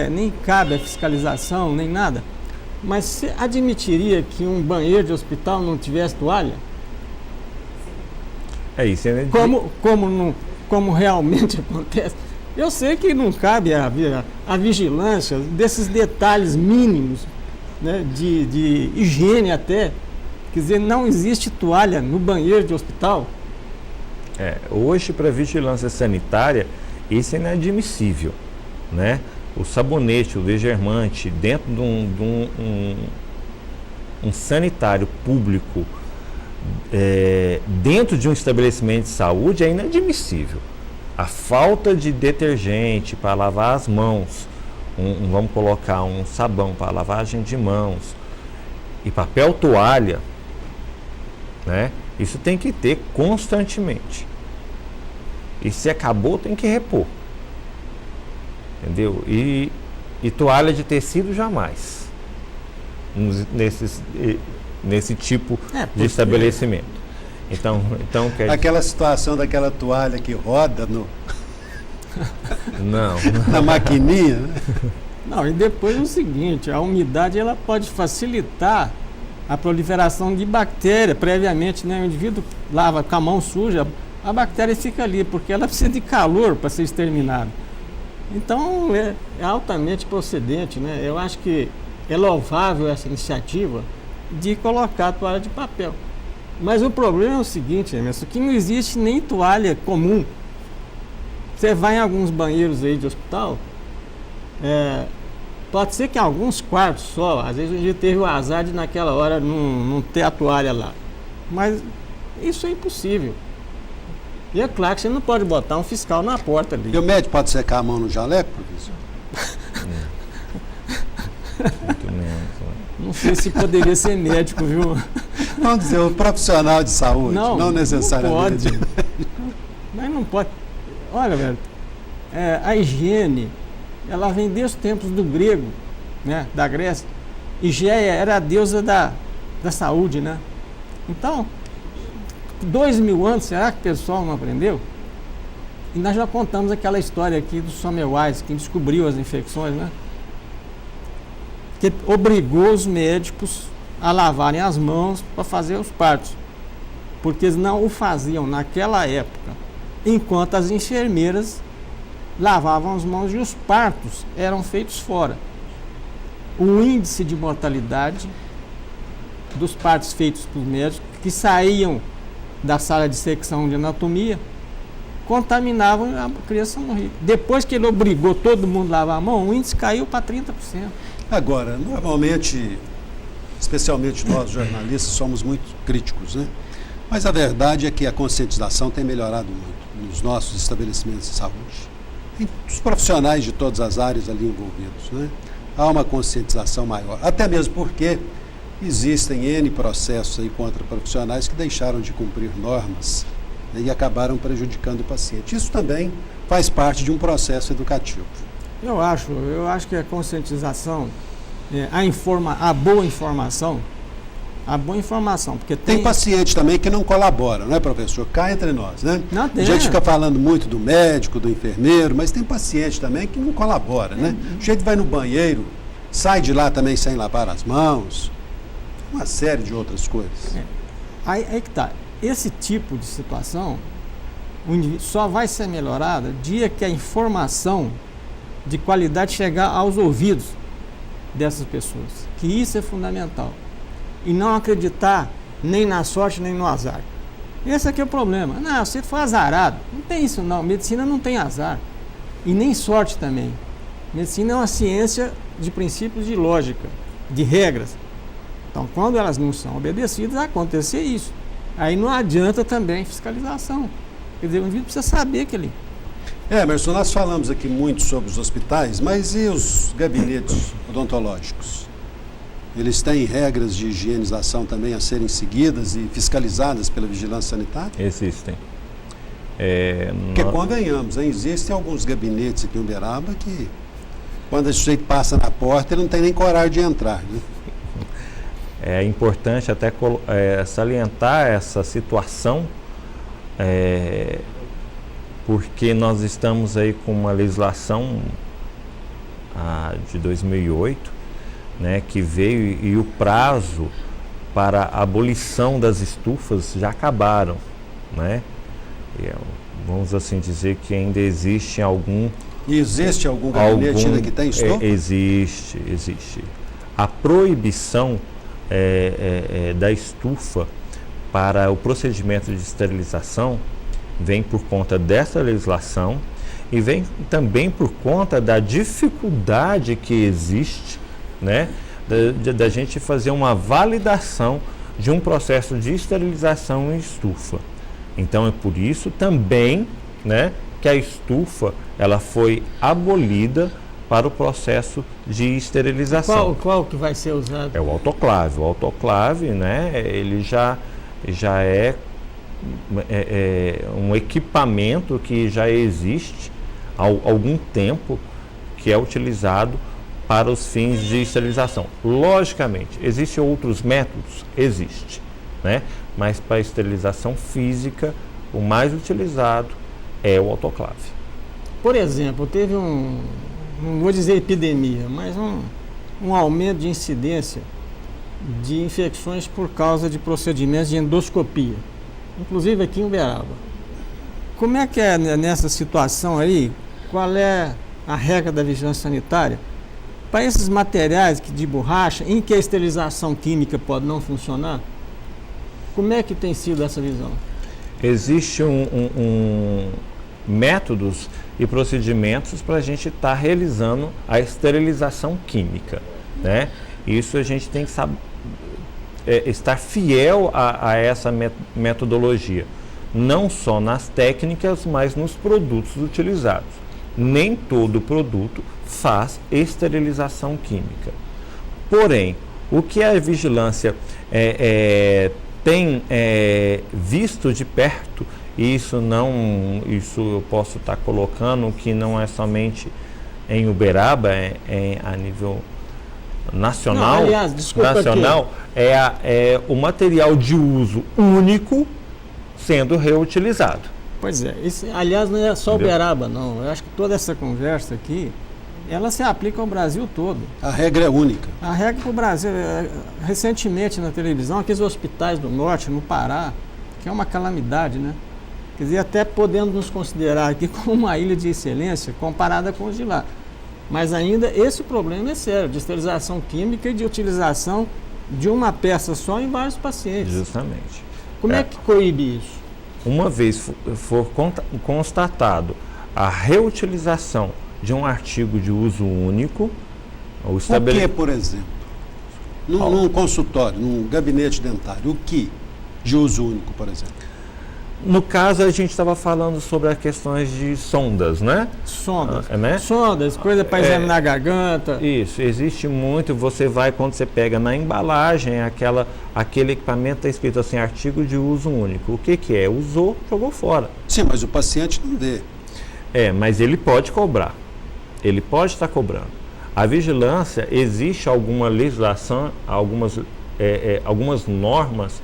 [SPEAKER 2] nem cabe a fiscalização, nem nada. Mas você admitiria que um banheiro de hospital não tivesse toalha?
[SPEAKER 3] É isso, né?
[SPEAKER 2] Como realmente acontece. Eu sei que não cabe a vigilância desses detalhes mínimos, né, de higiene até. Quer dizer, não existe toalha no banheiro de hospital.
[SPEAKER 3] Hoje, para vigilância sanitária, isso é inadmissível, né? O sabonete, o desgermante, dentro de um sanitário público, dentro de um estabelecimento de saúde, é inadmissível. A falta de detergente para lavar as mãos, vamos colocar um sabão para lavagem de mãos e papel toalha, né? Isso tem que ter constantemente. E se acabou, tem que repor. Entendeu? E toalha de tecido jamais. Nesse tipo de estabelecimento. Então
[SPEAKER 1] aquela situação daquela toalha que roda
[SPEAKER 3] não.
[SPEAKER 1] na maquininha, né?
[SPEAKER 2] Não, e depois é o seguinte, a umidade ela pode facilitar a proliferação de bactéria previamente, né? O indivíduo lava com a mão suja, a bactéria fica ali, porque ela precisa de calor para ser exterminada. Então é altamente procedente, né? Eu acho que é louvável essa iniciativa de colocar a toalha de papel. Mas o problema é o seguinte, Emerson, que não existe nem toalha comum. Você vai em alguns banheiros aí de hospital, pode ser que em alguns quartos só, às vezes a gente teve o azar de naquela hora não ter a toalha lá. Mas isso é impossível. E é claro que você não pode botar um fiscal na porta ali.
[SPEAKER 1] E o médico pode secar a mão no jaleco, professor?
[SPEAKER 3] Muito menos.
[SPEAKER 2] Não sei se poderia ser médico, viu?
[SPEAKER 1] Vamos dizer, o profissional de saúde, não necessariamente.
[SPEAKER 2] Não pode. Mas não pode. Olha, velho, a higiene, ela vem desde os tempos do grego, né, da Grécia. Higieia era a deusa da saúde, né? Então, 2000 anos, será que o pessoal não aprendeu? E nós já contamos aquela história aqui do Semmelweis, que descobriu as infecções, né? Que obrigou os médicos a lavarem as mãos para fazer os partos, porque eles não o faziam naquela época, enquanto as enfermeiras lavavam as mãos e os partos eram feitos fora. O índice de mortalidade dos partos feitos por médicos que saíam da sala de secção de anatomia contaminavam e a criança morria. Depois que ele obrigou todo mundo a lavar a mão, o índice caiu para 30%.
[SPEAKER 1] Agora, normalmente, especialmente nós jornalistas, somos muito críticos, né? Mas a verdade é que a conscientização tem melhorado muito nos nossos estabelecimentos de saúde. Tem os profissionais de todas as áreas ali envolvidos, né? Há uma conscientização maior, até mesmo porque existem N processos aí contra profissionais que deixaram de cumprir normas, né, e acabaram prejudicando o paciente. Isso também faz parte de um processo educativo.
[SPEAKER 2] Eu acho que a conscientização, a boa informação, porque
[SPEAKER 1] tem paciente também que não colabora, não é, professor? Cá entre nós, né?
[SPEAKER 2] Não tem.
[SPEAKER 1] A gente fica falando muito do médico, do enfermeiro, mas tem paciente também que não colabora, né? O jeito vai no banheiro, sai de lá também sem lavar as mãos, uma série de outras coisas.
[SPEAKER 2] Aí que tá. Esse tipo de situação só vai ser melhorada no dia que a informação de qualidade chegar aos ouvidos dessas pessoas, que isso é fundamental. E não acreditar nem na sorte nem no azar. Esse aqui é o problema. Não, você foi azarado. Não tem isso não. Medicina não tem azar. E nem sorte também. Medicina é uma ciência de princípios de lógica, de regras. Então, quando elas não são obedecidas, acontece isso. Aí não adianta também fiscalização. Quer dizer, o indivíduo precisa saber que ele...
[SPEAKER 1] Emerson, nós falamos aqui muito sobre os hospitais, mas e os gabinetes odontológicos? Eles têm regras de higienização também a serem seguidas e fiscalizadas pela vigilância sanitária?
[SPEAKER 3] Existem.
[SPEAKER 1] Porque convenhamos, hein? Existem alguns gabinetes aqui em Uberaba que, quando o sujeito passa na porta, ele não tem nem coragem de entrar, né?
[SPEAKER 3] É importante até salientar essa situação, porque nós estamos aí com uma legislação de 2008, né, que veio e o prazo para a abolição das estufas já acabaram, né? vamos assim dizer que ainda existe algum...
[SPEAKER 1] E existe algum gabinete ainda que tem estopa?
[SPEAKER 3] Existe. A proibição da estufa para o procedimento de esterilização vem por conta dessa legislação e vem também por conta da dificuldade que existe, né, da gente fazer uma validação de um processo de esterilização em estufa. Então é por isso também, né, que a estufa ela foi abolida para o processo de esterilização.
[SPEAKER 2] Qual que vai ser usado?
[SPEAKER 3] É o autoclave. O autoclave, né, ele já é um equipamento que já existe há algum tempo, que é utilizado para os fins de esterilização. Logicamente, existem outros métodos? Existe, né? Mas para a esterilização física, o mais utilizado é o autoclave.
[SPEAKER 2] Por exemplo, teve não vou dizer epidemia, mas um aumento de incidência de infecções por causa de procedimentos de endoscopia, inclusive aqui em Uberaba. Como é que é nessa situação aí? Qual é a regra da vigilância sanitária para esses materiais de borracha em que a esterilização química pode não funcionar? Como é que tem sido essa visão?
[SPEAKER 3] Existe métodos e procedimentos para a gente estar realizando a esterilização química, né? Isso a gente tem que estar fiel a essa metodologia, não só nas técnicas, mas nos produtos utilizados. Nem todo produto faz esterilização química. Porém, o que a vigilância tem visto de perto, isso eu posso estar colocando que não é somente em Uberaba, a nível nacional.
[SPEAKER 2] Não, aliás, desculpa
[SPEAKER 3] nacional é o material de uso único sendo reutilizado.
[SPEAKER 2] Pois é, aliás, não é só Uberaba, não. Eu acho que toda essa conversa aqui, ela se aplica ao Brasil todo.
[SPEAKER 1] A regra é única.
[SPEAKER 2] A regra para o Brasil, recentemente na televisão, aqueles hospitais do norte, no Pará, que é uma calamidade, né? Quer dizer, até podemos nos considerar aqui como uma ilha de excelência comparada com os de lá. Mas ainda esse problema é sério, de esterilização química e de utilização de uma peça só em vários pacientes.
[SPEAKER 3] Justamente.
[SPEAKER 2] Como é que coíbe isso?
[SPEAKER 3] Uma vez for constatado a reutilização de um artigo de uso único,
[SPEAKER 1] O que, por exemplo? Num consultório, num gabinete dentário, o que de uso único, por exemplo?
[SPEAKER 3] No caso, a gente estava falando sobre as questões de sondas, né?
[SPEAKER 2] Sondas.
[SPEAKER 3] Né?
[SPEAKER 2] Sondas, coisa para examinar a garganta.
[SPEAKER 3] Isso, existe muito. Você vai, quando você pega na embalagem, aquele equipamento está escrito assim, artigo de uso único. O que é? Usou, jogou fora.
[SPEAKER 1] Sim, mas o paciente não vê.
[SPEAKER 3] Mas ele pode cobrar. Ele pode estar cobrando. A vigilância, existe alguma legislação, algumas normas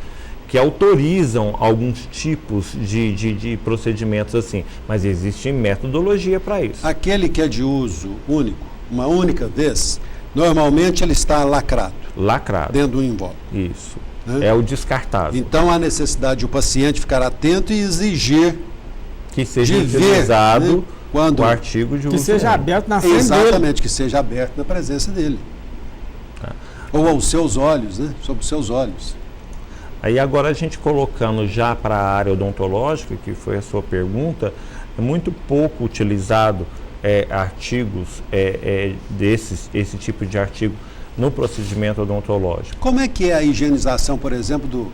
[SPEAKER 3] que autorizam alguns tipos de procedimentos assim, mas existe metodologia para isso.
[SPEAKER 1] Aquele que é de uso único, uma única vez, normalmente ele está lacrado.
[SPEAKER 3] Lacrado.
[SPEAKER 1] Dentro do invólucro.
[SPEAKER 3] Isso.
[SPEAKER 1] Né?
[SPEAKER 3] É o descartável.
[SPEAKER 1] Então há necessidade o paciente ficar atento e exigir
[SPEAKER 3] que seja
[SPEAKER 1] de
[SPEAKER 3] utilizado
[SPEAKER 1] ver, né, quando
[SPEAKER 3] o artigo de uso
[SPEAKER 2] que seja
[SPEAKER 3] único.
[SPEAKER 2] aberto na frente
[SPEAKER 1] Exatamente,
[SPEAKER 2] dele.
[SPEAKER 1] que seja aberto na presença dele. Ou aos seus olhos, né? Sob os seus olhos.
[SPEAKER 3] Aí agora a gente colocando já para a área odontológica, que foi a sua pergunta, é muito pouco utilizado artigos esse tipo de artigo no procedimento odontológico.
[SPEAKER 1] Como é que é a higienização, por exemplo,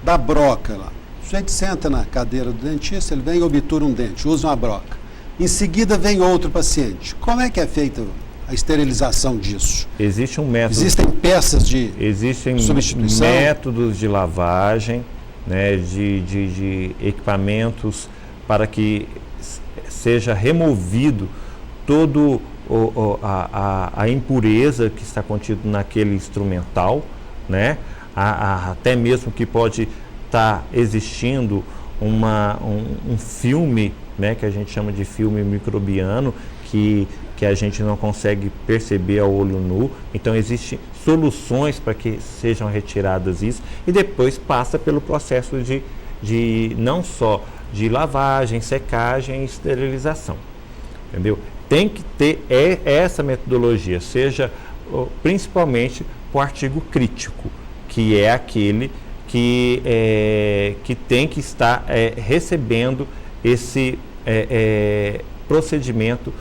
[SPEAKER 1] da broca lá? O sujeito senta na cadeira do dentista, ele vem e obtura um dente, usa uma broca. Em seguida vem outro paciente. Como é que é feita a esterilização disso?
[SPEAKER 3] Existe um método.
[SPEAKER 1] Existem peças de
[SPEAKER 3] Existem
[SPEAKER 1] substituição?
[SPEAKER 3] métodos de lavagem, né, de equipamentos para que seja removido todo a impureza que está contida naquele instrumental, né? Até mesmo que pode estar existindo um filme, né, que a gente chama de filme microbiano, que a gente não consegue perceber a olho nu. Então existem soluções para que sejam retiradas isso e depois passa pelo processo de não só de lavagem, secagem e esterilização. Entendeu? Tem que ter essa metodologia, seja principalmente para o artigo crítico, que é aquele que tem que estar recebendo esse procedimento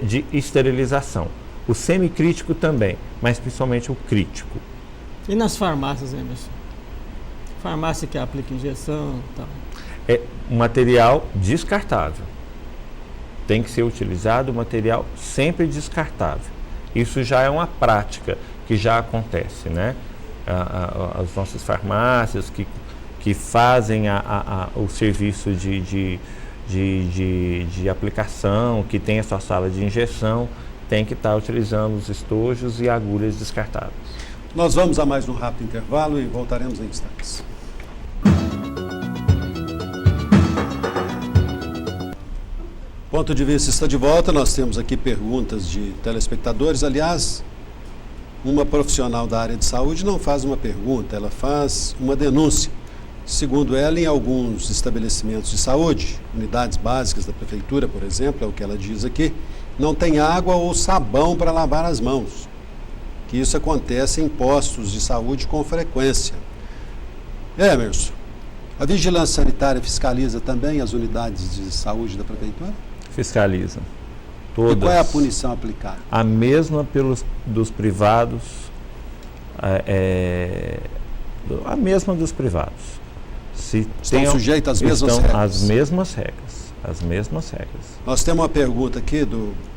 [SPEAKER 3] de esterilização. O semicrítico também, mas principalmente o crítico.
[SPEAKER 2] E nas farmácias, Emerson? Farmácia que aplica injeção e tal.
[SPEAKER 3] É um material descartável. Tem que ser utilizado material sempre descartável. Isso já é uma prática que já acontece, né? As nossas farmácias que fazem o serviço de aplicação, que tem a sua sala de injeção, tem que estar utilizando os estojos e agulhas descartáveis.
[SPEAKER 1] Nós vamos a mais um rápido intervalo e voltaremos em instantes. Ponto de Vista está de volta. Nós temos aqui perguntas de telespectadores. Aliás, uma profissional da área de saúde não faz uma pergunta, ela faz uma denúncia. Segundo ela, em alguns estabelecimentos de saúde, unidades básicas da prefeitura, por exemplo, é o que ela diz aqui, não tem água ou sabão para lavar as mãos. Que isso acontece em postos de saúde com frequência. Emerson, a vigilância sanitária fiscaliza também as unidades de saúde da prefeitura?
[SPEAKER 3] Fiscaliza. Todas.
[SPEAKER 1] E qual é a punição aplicada?
[SPEAKER 3] A mesma dos privados, a mesma dos privados.
[SPEAKER 1] Estão sujeitos às mesmas regras?
[SPEAKER 3] As mesmas regras.
[SPEAKER 1] Nós temos uma pergunta aqui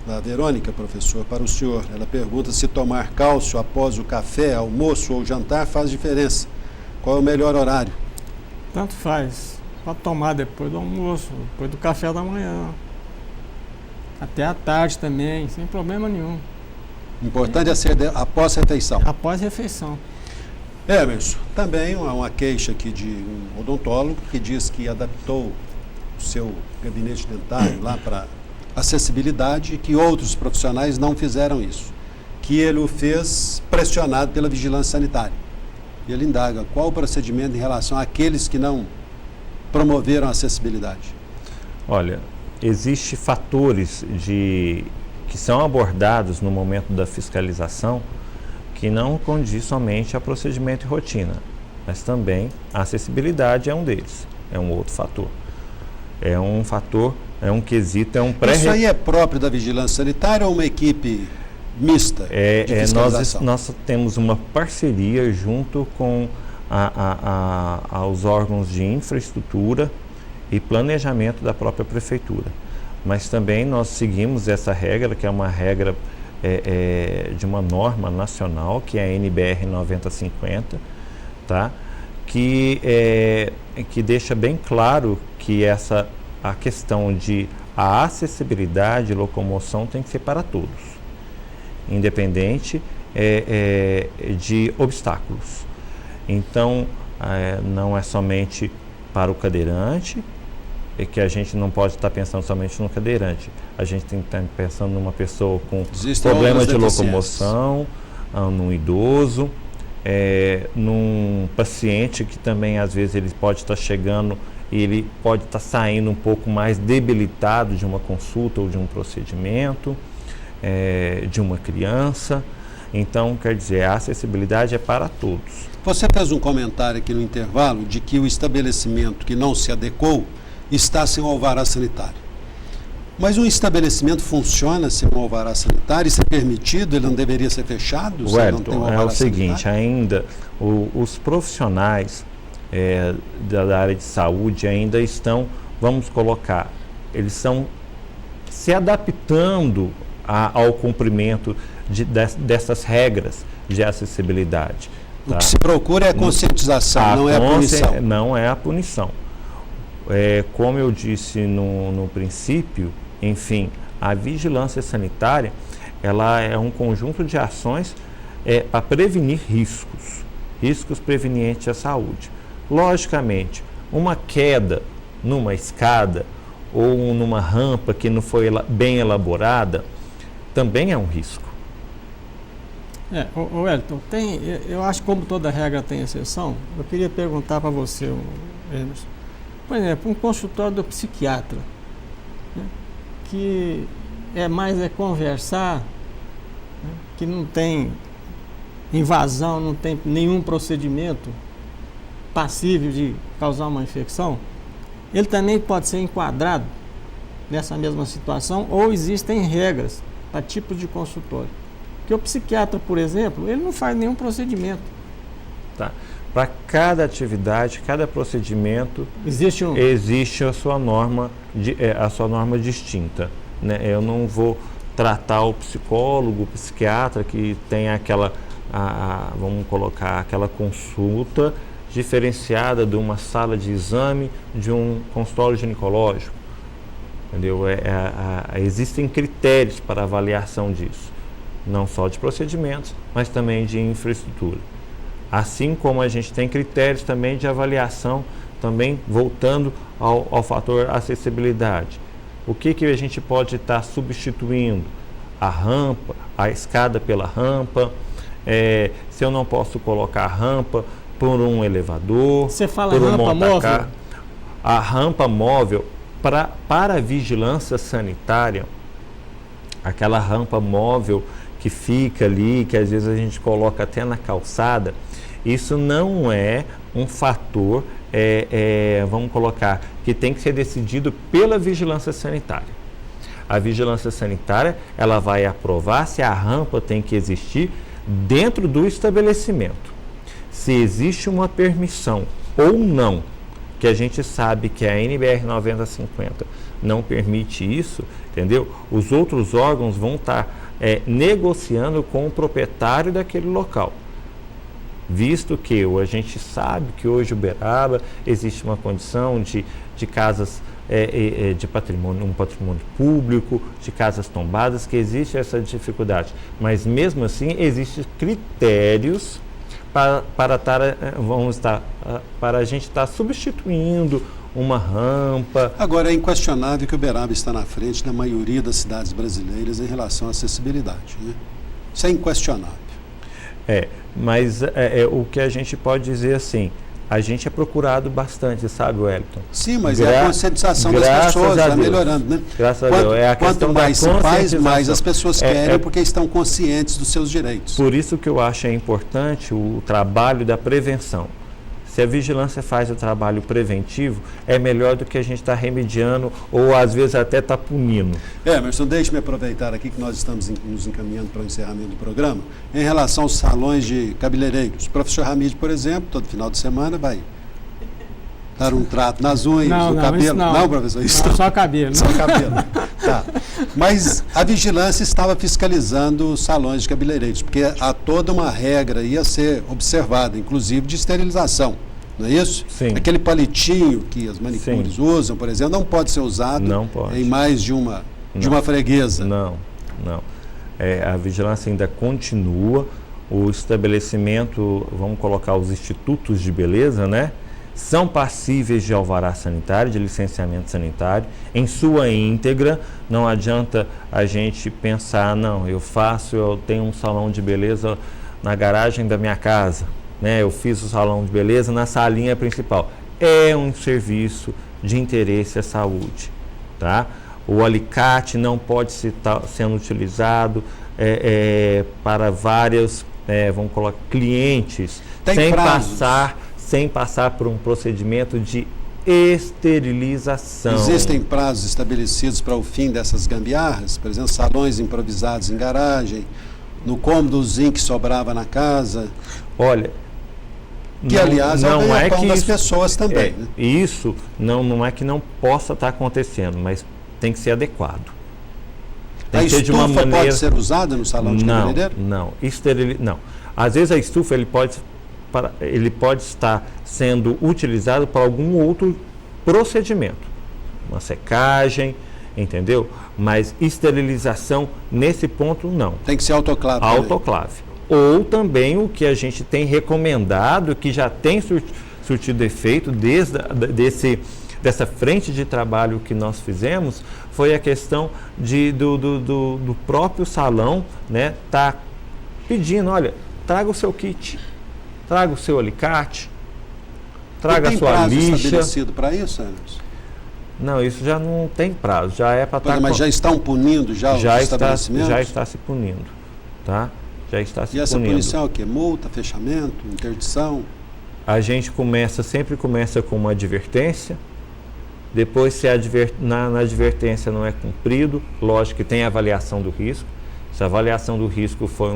[SPEAKER 1] da Verônica, professor, para o senhor. Ela pergunta se tomar cálcio após o café, almoço ou jantar faz diferença. Qual é o melhor horário?
[SPEAKER 2] Tanto faz. Pode tomar depois do almoço, depois do café da manhã. Até à tarde também, sem problema nenhum.
[SPEAKER 1] Importante é ser após a refeição.
[SPEAKER 2] Após a refeição.
[SPEAKER 1] Emerson, também uma queixa aqui de um odontólogo que diz que adaptou o seu gabinete dentário lá para acessibilidade e que outros profissionais não fizeram isso. Que ele o fez pressionado pela vigilância sanitária. E ele indaga qual o procedimento em relação àqueles que não promoveram a acessibilidade.
[SPEAKER 3] Olha, existem fatores que são abordados no momento da fiscalização que não condiz somente a procedimento e rotina, mas também a acessibilidade é um deles, é um outro fator. É um fator, é um quesito, é um
[SPEAKER 1] Isso aí é próprio da vigilância sanitária ou uma equipe mista de fiscalização?
[SPEAKER 3] Nós temos uma parceria junto com aos órgãos de infraestrutura e planejamento da própria prefeitura. Mas também nós seguimos essa regra, que é uma regra de uma norma nacional, que é a NBR 9050, tá? Que deixa bem claro que a questão de a acessibilidade e locomoção tem que ser para todos, independente de obstáculos. Então, não é somente para o cadeirante, que a gente não pode estar pensando somente no cadeirante. A gente tem que estar pensando numa pessoa com problema de locomoção, num idoso, num paciente que também às vezes ele pode estar chegando e ele pode estar saindo um pouco mais debilitado de uma consulta ou de um procedimento, de uma criança. Então, quer dizer, a acessibilidade é para todos.
[SPEAKER 1] Você fez um comentário aqui no intervalo de que o estabelecimento que não se adequou está sem o alvará sanitário. Mas um estabelecimento funciona sem um alvará sanitário? Isso é permitido? Ele não deveria ser fechado?
[SPEAKER 3] Wellington, é o seguinte, ainda os profissionais da área de saúde ainda estão, vamos colocar, eles estão se adaptando ao cumprimento dessas regras de acessibilidade.
[SPEAKER 1] Tá? O que se procura é a conscientização, não é a punição.
[SPEAKER 3] Não é a punição. Como eu disse no princípio, enfim, a vigilância sanitária, ela é um conjunto de ações para prevenir riscos prevenientes à saúde. Logicamente, uma queda numa escada ou numa rampa que não foi bem elaborada, também é um risco.
[SPEAKER 2] Wellington, eu acho que como toda regra tem exceção, eu queria perguntar para você, Emerson, Por exemplo, um consultório do psiquiatra, né, que é conversar, né, que não tem invasão, não tem nenhum procedimento passível de causar uma infecção, ele também pode ser enquadrado nessa mesma situação, ou existem regras para tipos de consultório. Porque o psiquiatra, por exemplo, ele não faz nenhum procedimento.
[SPEAKER 3] Tá. Para cada atividade, cada procedimento, existe a sua norma, distinta, né? Eu não vou tratar o psicólogo, o psiquiatra que tem aquela, vamos colocar, aquela consulta diferenciada de uma sala de exame de um consultório ginecológico, entendeu? Existem critérios para avaliação disso, não só de procedimentos, mas também de infraestrutura. Assim como a gente tem critérios também de avaliação, também voltando ao fator acessibilidade. O que a gente pode estar substituindo? A rampa, a escada pela rampa, se eu não posso colocar a rampa por um elevador,
[SPEAKER 2] você fala
[SPEAKER 3] por um
[SPEAKER 2] rampa
[SPEAKER 3] montacarga.
[SPEAKER 2] móvel?
[SPEAKER 3] A rampa móvel para a vigilância sanitária, aquela rampa móvel que fica ali, que às vezes a gente coloca até na calçada, isso não é um fator, vamos colocar, que tem que ser decidido pela vigilância sanitária. A vigilância sanitária, ela vai aprovar se a rampa tem que existir dentro do estabelecimento. Se existe uma permissão ou não, que a gente sabe que a NBR 9050 não permite isso, entendeu? Os outros órgãos vão estar negociando com o proprietário daquele local. Visto que a gente sabe que hoje Uberaba existe uma condição de casas de patrimônio, um patrimônio público, de casas tombadas, que existe essa dificuldade. Mas mesmo assim existem critérios para a gente estar substituindo uma rampa.
[SPEAKER 1] Agora, é inquestionável que Uberaba está na frente da maioria das cidades brasileiras em relação à acessibilidade, né? Isso é inquestionável.
[SPEAKER 3] Mas o que a gente pode dizer assim, a gente é procurado bastante, sabe, Wellington?
[SPEAKER 1] Sim, mas é a conscientização das pessoas, está melhorando, né?
[SPEAKER 3] Graças a Deus. A questão
[SPEAKER 1] quanto mais se faz, mais as pessoas querem,
[SPEAKER 3] é
[SPEAKER 1] porque estão conscientes dos seus direitos.
[SPEAKER 3] Por isso que eu acho importante o trabalho da prevenção. Se a vigilância faz o trabalho preventivo, é melhor do que a gente estar remediando ou às vezes até estar punindo.
[SPEAKER 1] Emerson, deixe-me aproveitar aqui que nós estamos nos encaminhando para o encerramento do programa. Em relação aos salões de cabeleireiros, o professor Hamid, por exemplo, todo final de semana vai dar um trato nas unhas, no cabelo. Não, professor, isso
[SPEAKER 2] não. Só cabelo.
[SPEAKER 1] Só cabelo. Tá. Mas a vigilância estava fiscalizando os salões de cabeleireiros, porque há toda uma regra ia ser observada, inclusive de esterilização, não é isso?
[SPEAKER 3] Sim.
[SPEAKER 1] Aquele palitinho que as manicures usam, por exemplo, não pode ser usado em mais de uma freguesa.
[SPEAKER 3] Não. A vigilância ainda continua, o estabelecimento, vamos colocar os institutos de beleza, né? São passíveis de alvará sanitário, de licenciamento sanitário, em sua íntegra. Não adianta a gente pensar, eu tenho um salão de beleza na garagem da minha casa, né? Eu fiz o salão de beleza na salinha principal. É um serviço de interesse à saúde, tá? O alicate não pode estar sendo utilizado para vários, vamos colocar, clientes, sem passar por um procedimento de esterilização.
[SPEAKER 1] Existem prazos estabelecidos para o fim dessas gambiarras? Por exemplo, salões improvisados em garagem, no cômodozinho que sobrava na casa?
[SPEAKER 3] Olha,
[SPEAKER 1] que aliás é o ganha-pão das pessoas também. Né?
[SPEAKER 3] Isso não é que não possa estar acontecendo, mas tem que ser adequado.
[SPEAKER 1] A estufa pode ser usada no salão de cabeleireiro?
[SPEAKER 3] Não. Às vezes a estufa ele pode estar sendo utilizado para algum outro procedimento, uma secagem, entendeu? Mas esterilização, nesse ponto, não.
[SPEAKER 1] Tem que ser autoclave.
[SPEAKER 3] Autoclave. Ou também o que a gente tem recomendado, que já tem surtido efeito dessa frente de trabalho que nós fizemos, foi a questão do próprio salão, né, tá pedindo, olha, traga o seu kit. Traga o seu alicate, traga a
[SPEAKER 1] tem
[SPEAKER 3] sua
[SPEAKER 1] prazo
[SPEAKER 3] lixa.
[SPEAKER 1] estabelecido para isso, Emerson?
[SPEAKER 3] Não, isso já não tem prazo, já é para estar...
[SPEAKER 1] Mas já estão punindo já os estabelecimentos?
[SPEAKER 3] Já está se punindo, tá? Já está se
[SPEAKER 1] E essa
[SPEAKER 3] punindo.
[SPEAKER 1] punição é o quê? Multa, fechamento, interdição?
[SPEAKER 3] A gente sempre começa com uma advertência, depois se na advertência não é cumprido, lógico que tem avaliação do risco. Se a avaliação do risco foi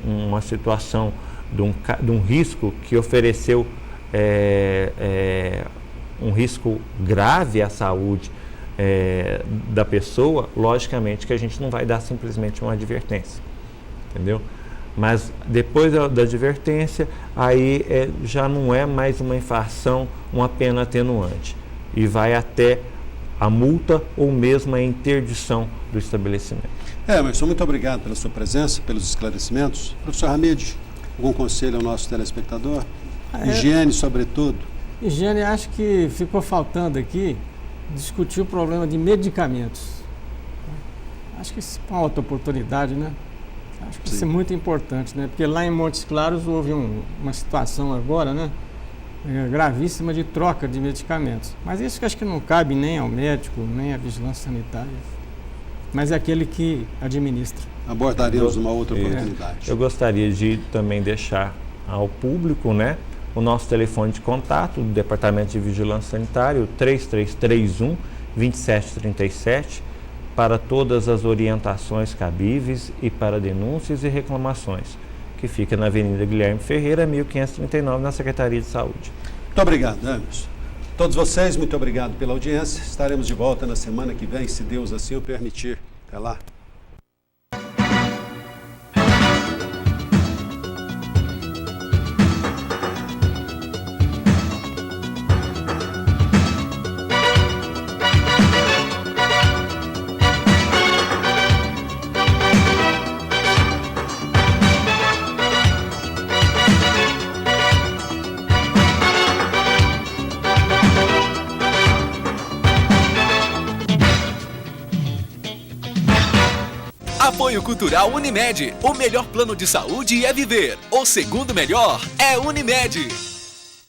[SPEAKER 3] uma situação de um risco que ofereceu um risco grave à saúde da pessoa, logicamente que a gente não vai dar simplesmente uma advertência, entendeu? Mas depois da advertência, aí já não é mais uma infração, uma pena atenuante, e vai até a multa ou mesmo a interdição do estabelecimento.
[SPEAKER 1] Emerson, muito obrigado pela sua presença, pelos esclarecimentos. Professor Hamid, algum conselho ao nosso telespectador? Higiene, sobretudo.
[SPEAKER 2] Higiene, acho que ficou faltando aqui discutir o problema de medicamentos. Acho que isso é uma outra oportunidade, né? Acho que isso é muito importante, né? Porque lá em Montes Claros houve uma situação agora, né? Gravíssima de troca de medicamentos. Mas isso que acho que não cabe nem ao médico, nem à vigilância sanitária, mas é aquele que administra.
[SPEAKER 1] Abordaremos uma outra oportunidade.
[SPEAKER 3] Eu gostaria de também deixar ao público, né, o nosso telefone de contato do Departamento de Vigilância Sanitária, o 3331-2737, para todas as orientações cabíveis e para denúncias e reclamações, que fica na Avenida Guilherme Ferreira, 1539, na Secretaria de Saúde.
[SPEAKER 1] Muito obrigado, Emerson. Todos vocês, muito obrigado pela audiência. Estaremos de volta na semana que vem, se Deus assim o permitir. Até lá.
[SPEAKER 4] Apoio Cultural Unimed. O melhor plano de saúde é viver. O segundo melhor é Unimed.